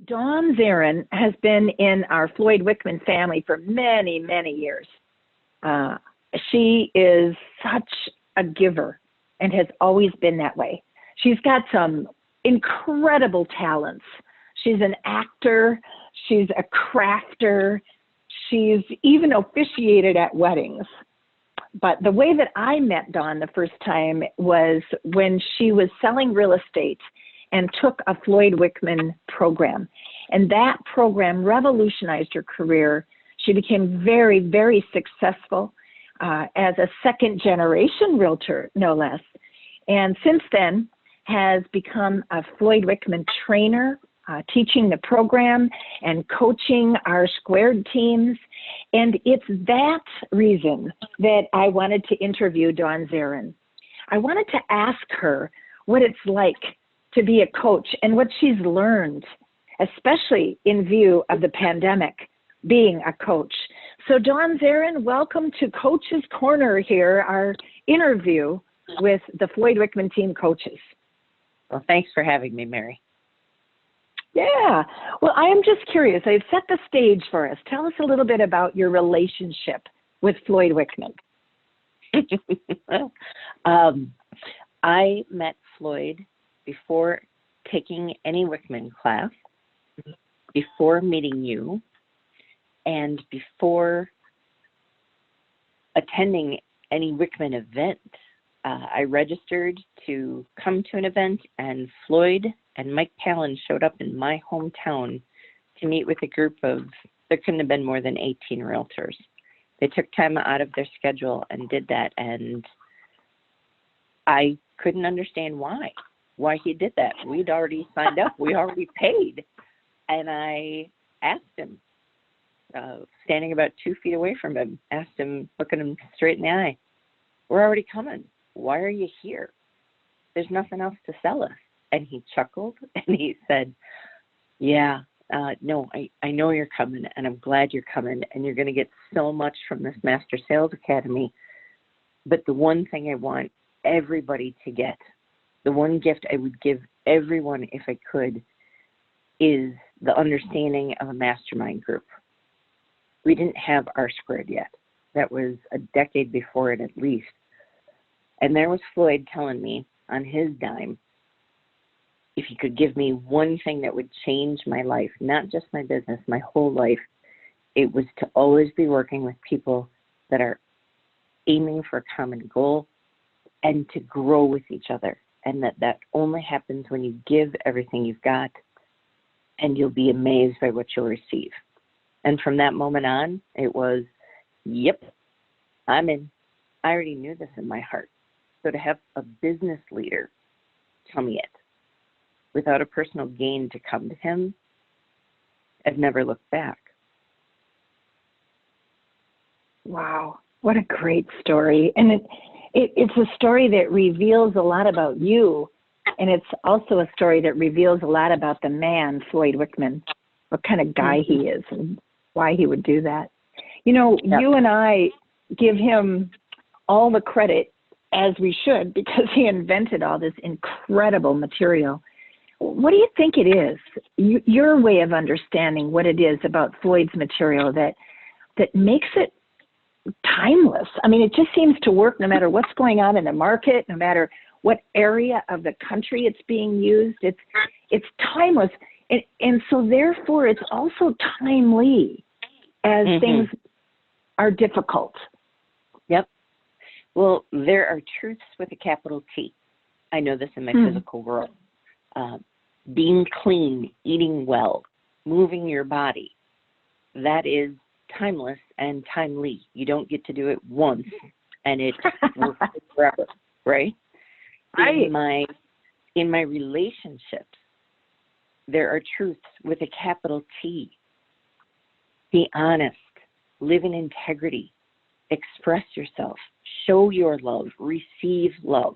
Dawn Zehren has been in our Floyd Wickman family for many, many years. She is such a giver and has always been that way. She's got some incredible talents. She's an actor. She's a crafter. She's even officiated at weddings. But the way that I met Dawn the first time was when she was selling real estate and took a Floyd Wickman program. And that program revolutionized her career. She became very, very successful as a second-generation realtor, no less. And since then has become a Floyd Wickman trainer, teaching the program and coaching our squared teams. And it's that reason that I wanted to interview Dawn Zehren. I wanted to ask her what it's like to be a coach and what she's learned, especially in view of the pandemic, being a coach. So Dawn Zehren, welcome to Coach's Corner here, our interview with the Floyd Wickman team coaches. Well, thanks for having me, Mary. Yeah. Well, I am just curious. I've set the stage for us. Tell us a little bit about your relationship with Floyd Wickman. I met Floyd before taking any Wickman class, before meeting you, and before attending any Wickman event. I registered to come to an event, and Floyd and Mike Pallin showed up in my hometown to meet with a group of, there couldn't have been more than 18 realtors. They took time out of their schedule and did that, and I couldn't understand why he did that. We'd already signed up. We already paid. And I asked him, standing about 2 feet away from him, asked him, looking him straight in the eye, "We're already coming. Why are you here? There's nothing else to sell us." And he chuckled and he said, "Yeah, no, I know you're coming, and I'm glad you're coming, and you're going to get so much from this Master Sales Academy. But the one thing I want everybody to get, the one gift I would give everyone if I could, is the understanding of a MasterMind group." We didn't have R squared yet. That was a decade before it at least. And there was Floyd telling me on his dime, if he could give me one thing that would change my life, not just my business, my whole life, it was to always be working with people that are aiming for a common goal and to grow with each other. And that only happens when you give everything you've got, and you'll be amazed by what you'll receive. And from that moment on, it was, yep, I'm in. I already knew this in my heart. So to have a business leader tell me it without a personal gain to come to him, I've never looked back. Wow, what a great story. And it's a story that reveals a lot about you, and it's also a story that reveals a lot about the man, Floyd Wickman, what kind of guy he is and why he would do that. You know, You and I give him all the credit, as we should, because he invented all this incredible material. What do you think it is, your way of understanding what it is about Floyd's material that makes it timeless? I mean, it just seems to work no matter what's going on in the market, no matter what area of the country it's being used. It's timeless. And so therefore it's also timely as things are difficult. Yep. Well, there are truths with a capital T. I know this in my physical world. Being clean, eating well, moving your body, that is timeless and timely. You don't get to do it once and it works forever, right? In my relationships, there are truths with a capital T. Be honest, live in integrity, express yourself, show your love, receive love.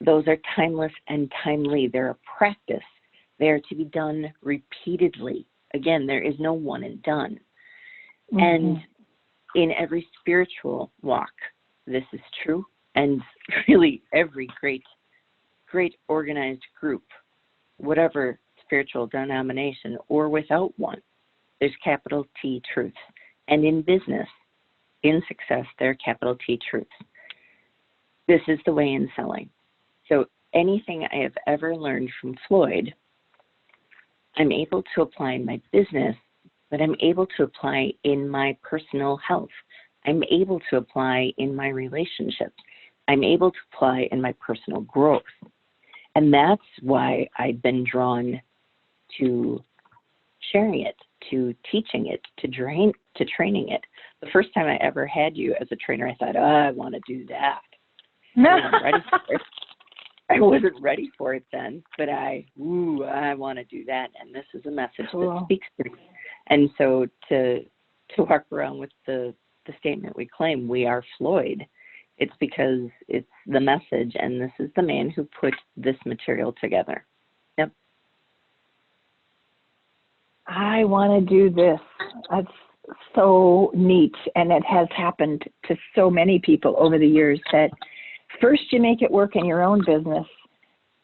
Those are timeless and timely. They're a practice. They're to be done repeatedly. Again, there is no one and done. And in every spiritual walk, this is true. And really every great organized group, whatever spiritual denomination or without one. There's capital T truths. And in business, in success, there are capital T truths. This is the way in selling. So anything I have ever learned from Floyd, I'm able to apply in my business, but I'm able to apply in my personal health. I'm able to apply in my relationships. I'm able to apply in my personal growth. And that's why I've been drawn to sharing it, to teaching it, to training it. The first time I ever had you as a trainer, I thought, I want to do that. I wasn't ready for it then, but I want to do that. And this is a message that speaks to me. And so to walk around with the statement we claim, we are Floyd, it's because it's the message, and this is the man who put this material together. Yep. I want to do this. That's so neat, and it has happened to so many people over the years that first you make it work in your own business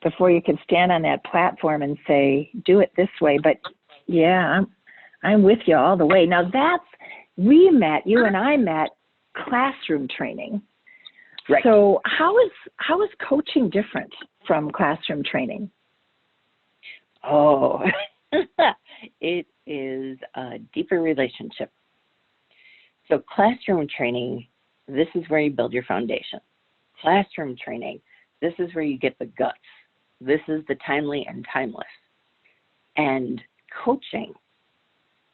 before you can stand on that platform and say, do it this way. But yeah, I'm with you all the way. Now you and I met classroom training. Right. So how is coaching different from classroom training? Oh, it is a deeper relationship. So classroom training, this is where you build your foundation. Classroom training, this is where you get the guts. This is the timely and timeless. And coaching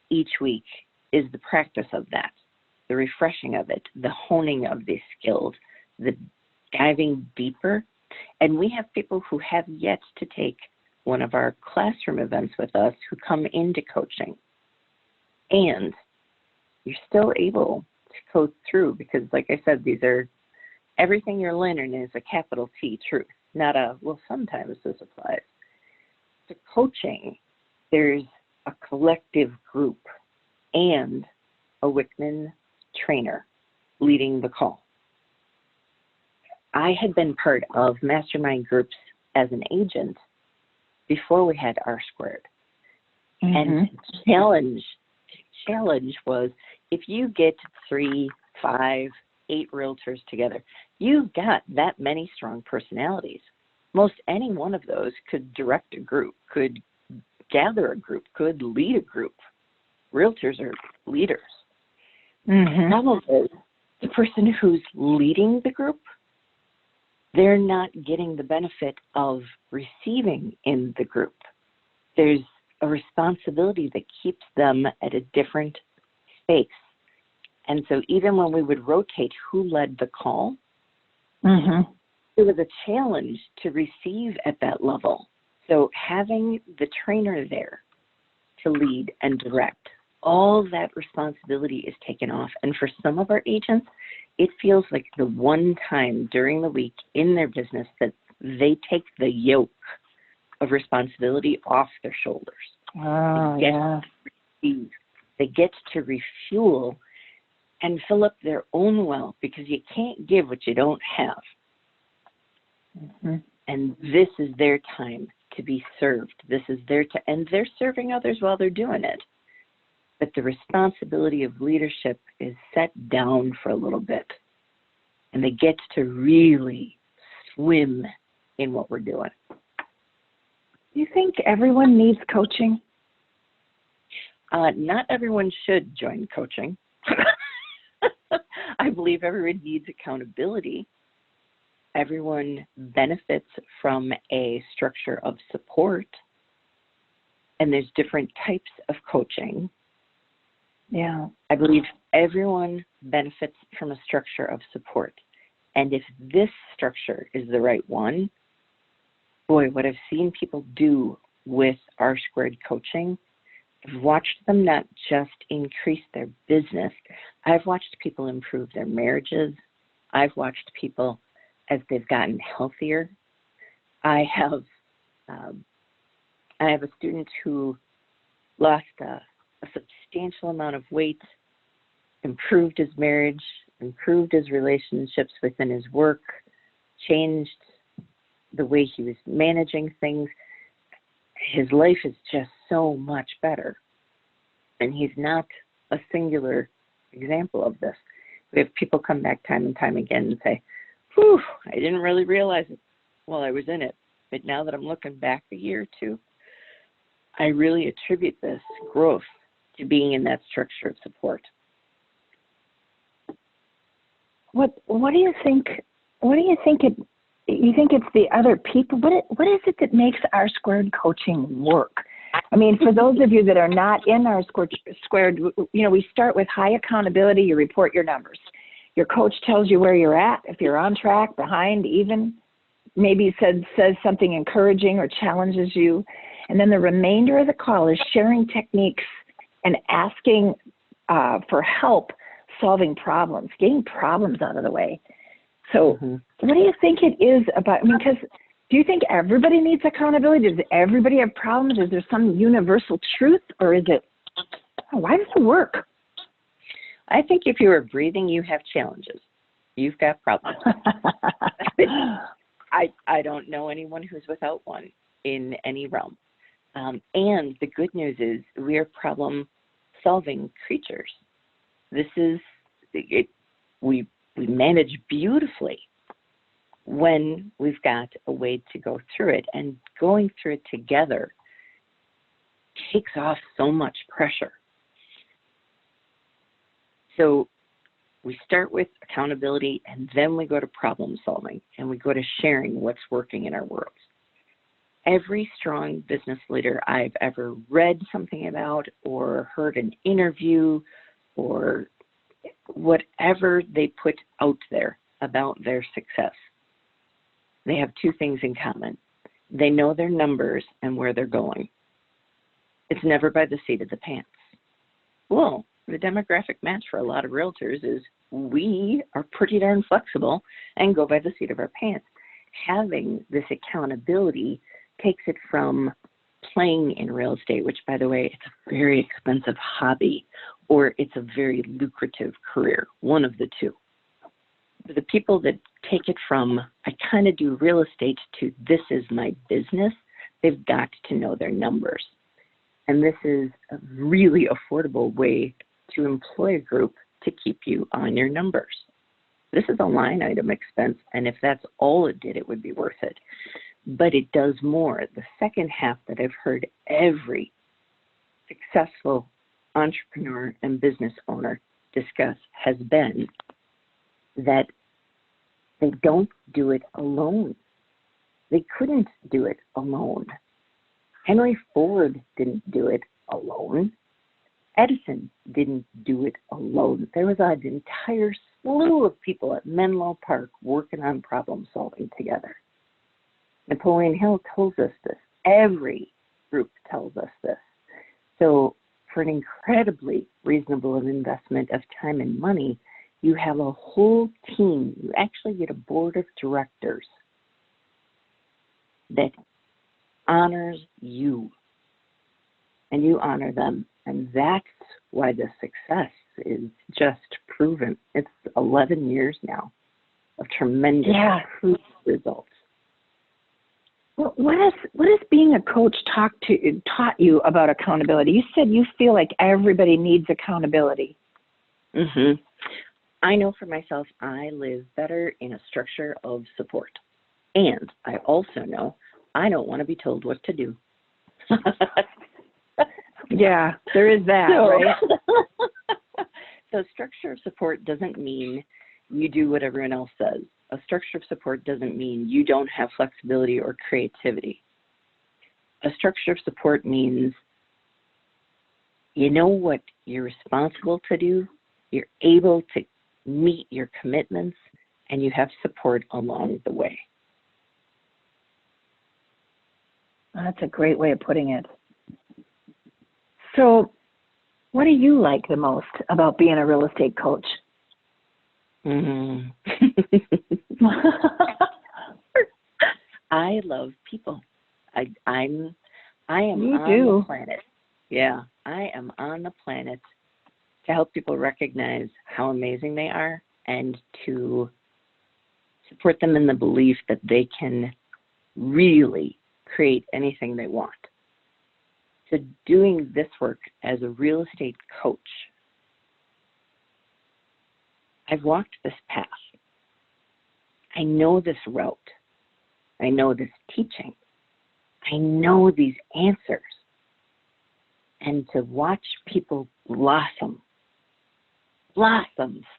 each week is the practice of that, the refreshing of it, the honing of these skills, the diving deeper. And we have people who have yet to take one of our classroom events with us who come into coaching. And you're still able to go through because, like I said, everything you're learning is a capital T truth, not sometimes this applies. To coaching, there's a collective group and a Wickman trainer leading the call. I had been part of MasterMind Groups as an agent before we had R squared. Mm-hmm. And challenge was if you get 3, 5, 8 realtors together, you've got that many strong personalities. Most any one of those could direct a group, could gather a group, could lead a group. Realtors are leaders. Mm-hmm. Problem is, the person who's leading the group, they're not getting the benefit of receiving in the group. There's a responsibility that keeps them at a different space. And so even when we would rotate who led the call, mm-hmm. it was a challenge to receive at that level. So having the trainer there to lead and direct, all that responsibility is taken off. And for some of our agents, it feels like the one time during the week in their business that they take the yoke of responsibility off their shoulders. Oh, yeah. They get to refuel and fill up their own well because you can't give what you don't have. Mm-hmm. And this is their time to be served. This is and they're serving others while they're doing it. But the responsibility of leadership is set down for a little bit. And they get to really swim in what we're doing. Do you think everyone needs coaching? Not everyone should join coaching. I believe everyone needs accountability. Everyone benefits from a structure of support. And there's different types of coaching. Yeah. I believe everyone benefits from a structure of support. And if this structure is the right one, boy, what I've seen people do with R squared coaching, I've watched them not just increase their business. I've watched people improve their marriages. I've watched people as they've gotten healthier. I have a student who lost a substantial amount of weight, improved his marriage, improved his relationships within his work, changed the way he was managing things. his life is just so much better. And he's not a singular example of this. We have people come back time and time again and say, whew, I didn't really realize it while I was in it. But now that I'm looking back a year or two, I really attribute this growth to being in that structure of support. What do you think? What do you think you think it's the other people? What is it that makes our squared coaching work? I mean, for those of you that are not in our squared, we start with high accountability. You report your numbers. Your coach tells you where you're at, if you're on track, behind, even, maybe says something encouraging or challenges you. And then the remainder of the call is sharing techniques and asking for help solving problems, getting problems out of the way. So what do you think it is about, because do you think everybody needs accountability? Does everybody have problems? Is there some universal truth, or is it, why does it work? I think if you are breathing, you have challenges. You've got problems. I don't know anyone who's without one in any realm. And the good news is we are problem-solving creatures. This is it. We manage beautifully when we've got a way to go through it, and going through it together takes off so much pressure. So we start with accountability, and then we go to problem solving, and we go to sharing what's working in our world. Every strong business leader I've ever read something about or heard an interview or whatever they put out there about their success, they have two things in common. They know their numbers and where they're going. It's never by the seat of the pants. Well, the demographic match for a lot of realtors is we are pretty darn flexible and go by the seat of our pants. Having this accountability takes it from playing in real estate, which, by the way, it's a very expensive hobby, or it's a very lucrative career, one of the two. For the people that take it from, I kind of do real estate, to this is my business, they've got to know their numbers. And this is a really affordable way to employ a group to keep you on your numbers. This is a line item expense, and if that's all it did, it would be worth it. But it does more. The second half that I've heard every successful entrepreneur and business owner discuss has been that they don't do it alone. They couldn't do it alone. Henry Ford didn't do it alone. Edison didn't do it alone. There was an entire slew of people at Menlo Park working on problem solving together. Napoleon Hill tells us this. Every group tells us this. So for an incredibly reasonable investment of time and money, you have a whole team. You actually get a board of directors that honors you, and you honor them. And that's why the success is just proven. It's 11 years now of tremendous results. Well, what has being a coach taught you about accountability? You said you feel like everybody needs accountability. I know for myself, I live better in a structure of support. And I also know I don't want to be told what to do. Yeah, there is that, right? So structure of support doesn't mean you do what everyone else says. A structure of support doesn't mean you don't have flexibility or creativity. A structure of support means you know what you're responsible to do, you're able to meet your commitments, and you have support along the way. That's a great way of putting it. So what do you like the most about being a real estate coach? I love people. I am you on do. The planet. Yeah, I am on the planet to help people recognize how amazing they are and to support them in the belief that they can really create anything they want. to doing this work as a real estate coach, I've walked this path. I know this route. I know this teaching. I know these answers. And to watch people blossom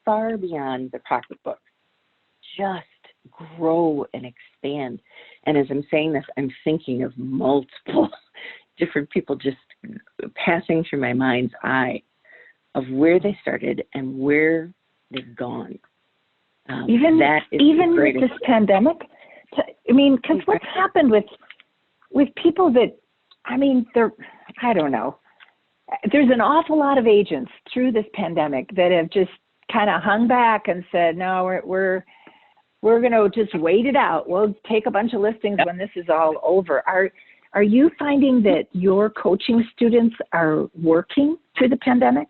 far beyond the pocketbook, just grow and expand. And as I'm saying this, I'm thinking of multiple different people just passing through my mind's eye of where they started and where they've gone. Even with this pandemic, because what's happened with people that, I don't know. There's an awful lot of agents through this pandemic that have just kind of hung back and said, no, we're going to just wait it out. We'll take a bunch of listings when this is all over. Are you finding that your coaching students are working through the pandemic?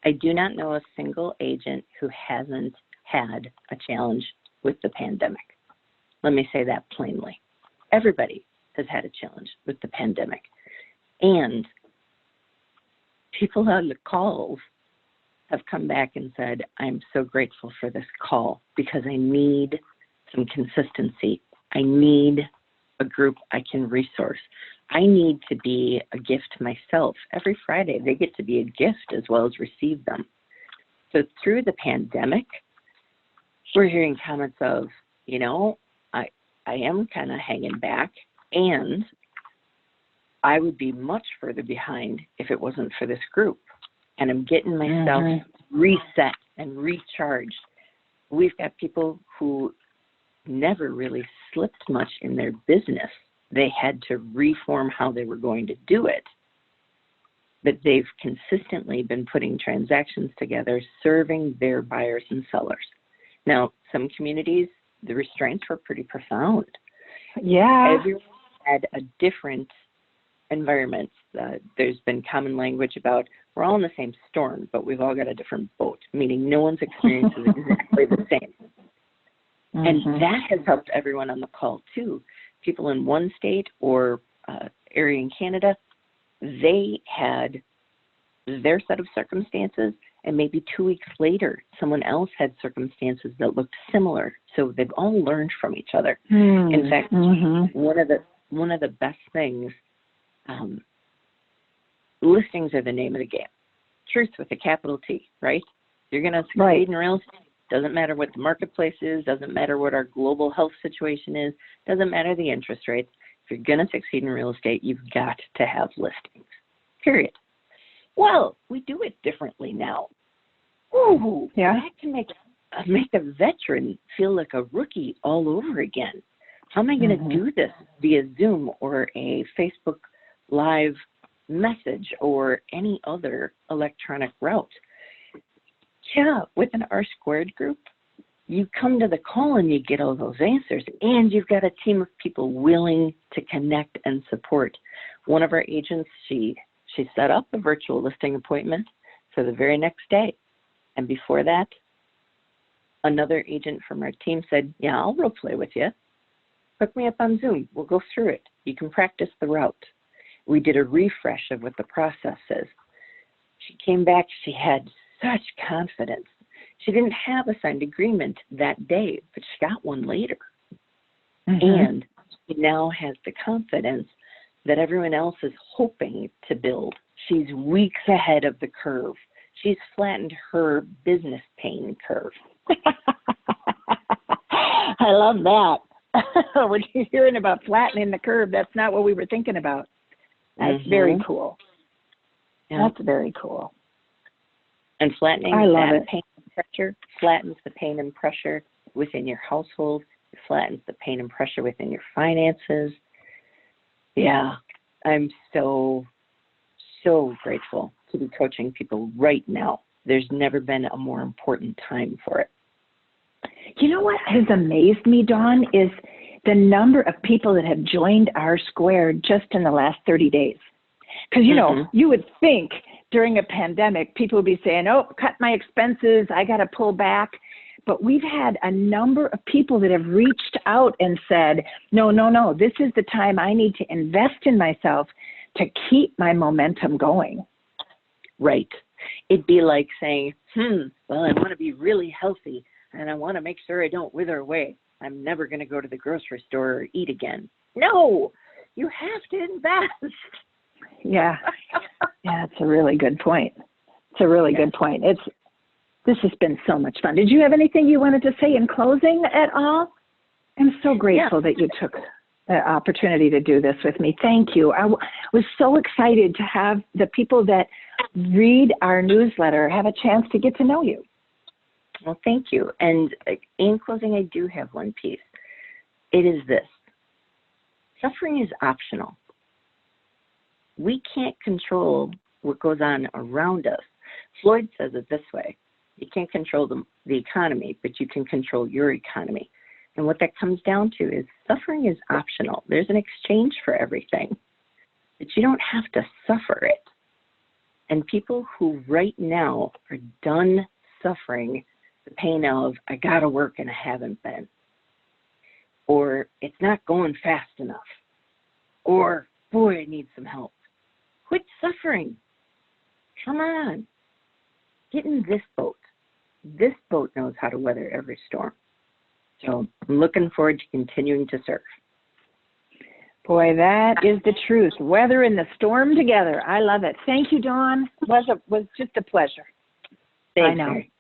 I do not know a single agent who hasn't had a challenge with the pandemic. Let me say that plainly. Everybody has had a challenge with the pandemic. And people on the calls have come back and said, I'm so grateful for this call because I need some consistency. I need a group I can resource. I need to be a gift myself. Every Friday, they get to be a gift as well as receive them. So through the pandemic, we're hearing comments of, I am kind of hanging back, and I would be much further behind if it wasn't for this group. And I'm getting myself reset and recharged. We've got people who never really slipped much in their business. They had to reform how they were going to do it. But they've consistently been putting transactions together, serving their buyers and sellers. Now, some communities, the restraints were pretty profound. Yeah. Everyone had a different environment. There's been common language about we're all in the same storm, but we've all got a different boat, meaning no one's experience is exactly the same. And that has helped everyone on the call, too. People in one state or area in Canada, they had their set of circumstances, and maybe 2 weeks later, someone else had circumstances that looked similar. So they've all learned from each other. In fact, one of the best things, listings are the name of the game. Truth with a capital T, right? You're going to succeed in real estate. Doesn't matter what the marketplace is, doesn't matter what our global health situation is, doesn't matter the interest rates. If you're going to succeed in real estate, you've got to have listings, period. Well, we do it differently now. Ooh, that can make a veteran feel like a rookie all over again. How am I going to do this via Zoom or a Facebook Live message or any other electronic route? Yeah, with an R-squared group, you come to the call and you get all those answers, and you've got a team of people willing to connect and support. One of our agents, she set up a virtual listing appointment for the very next day. And before that, another agent from our team said, yeah, I'll role play with you. Hook me up on Zoom. We'll go through it. You can practice the route. We did a refresh of what the process is. She came back. She had such confidence. She didn't have a signed agreement that day, but she got one later. And she now has the confidence that everyone else is hoping to build. She's weeks ahead of the curve. She's flattened her business pain curve. I love that. When you're hearing about flattening the curve, that's not what we were thinking about. That's very cool. Yeah. That's very cool. And flattening that pain and pressure flattens the pain and pressure within your household. It flattens the pain and pressure within your finances. Yeah, I'm so grateful to be coaching people right now. There's never been a more important time for it. You know what has amazed me, Dawn, is the number of people that have joined our square just in the last 30 days. Because, you would think during a pandemic, people would be saying, oh, cut my expenses, I got to pull back. But we've had a number of people that have reached out and said, no, this is the time I need to invest in myself to keep my momentum going. Right. It'd be like saying, well, I want to be really healthy and I want to make sure I don't wither away. I'm never going to go to the grocery store or eat again. No, you have to invest. Yeah. Yeah, it's a really good point. It's a really good point. This has been so much fun. Did you have anything you wanted to say in closing at all? I'm so grateful that you took the opportunity to do this with me. Thank you. I was so excited to have the people that read our newsletter have a chance to get to know you. Well, thank you. And in closing, I do have one piece. It is this. Suffering is optional. We can't control what goes on around us. Floyd says it this way. You can't control the economy, but you can control your economy. And what that comes down to is suffering is optional. There's an exchange for everything, but you don't have to suffer it. And people who right now are done suffering the pain of, I got to work and I haven't been, or it's not going fast enough, or boy, I need some help. Quit suffering. Come on. Get in this boat. This boat knows how to weather every storm. So I'm looking forward to continuing to surf. Boy, that is the truth. Weathering the storm together. I love it. Thank you, Dawn. It was just a pleasure. Thanks, I know. Mary.